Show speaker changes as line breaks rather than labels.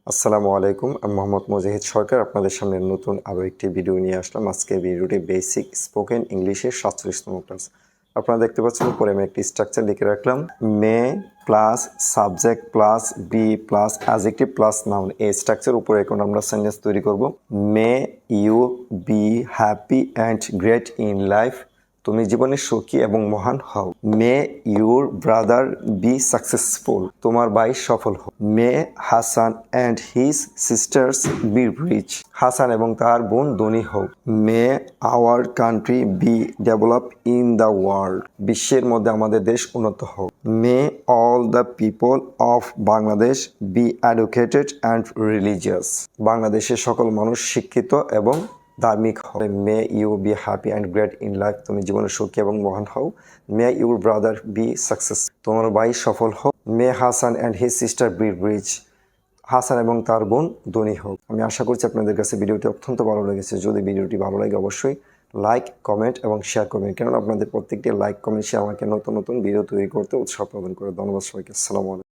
আসসালামু আলাইকুম, আমি মোহাম্মদ মুজাহিদ সরকার আপনাদের সামনে নতুন আরও একটি ভিডিও নিয়ে আসলাম। আজকের ভিডিওটি বেসিক স্পোকেন ইংলিশের 47তম ক্লাস। আপনারা দেখতে পাচ্ছেন উপরে আমি একটি স্ট্রাকচার লিখে রাখলাম, may plus subject plus be plus adjective plus noun. এই স্ট্রাকচার উপরে এখন আমরা সেন্টেন্স তৈরি করব। May you be happy and great in life, তুমি জীবনে সুখী এবং মহান হও। May your brother be successful, তোমার ভাই সফল হোক। May Hasan and his sisters be rich, Hasan এবং তার বোন ধনী হোক। May our country be develop in the world, বিশ্বের মধ্যে আমাদের দেশ উন্নত হোক। May all the people of Bangladesh be educated and religious, বাংলাদেশের সকল মানুষ শিক্ষিত এবং ধার্মিক হবে। May you be happy and great in life, তুমি জীবনে সুখী এবং মহান হও। May your brother be success, তোমার ভাই সফল হোক। May Hasan and his sister be rich, Hasan এবং তার বোন ধনী হোক। আমি আশা করছি আপনাদের কাছে ভিডিওটি অত্যন্ত ভালো লেগেছে। যদি ভিডিওটি ভালো লাগে অবশ্যই লাইক, কমেন্ট এবং শেয়ার করবেন, কেননা আপনাদের প্রত্যেকটি লাইক, কমেন্ট, শেয়ার আমাকে নতুন নতুন ভিডিও তৈরি করতে উৎসাহ প্রদান করে। ধন্যবাদ সবাইকে। আসসালামু আলাইকুম।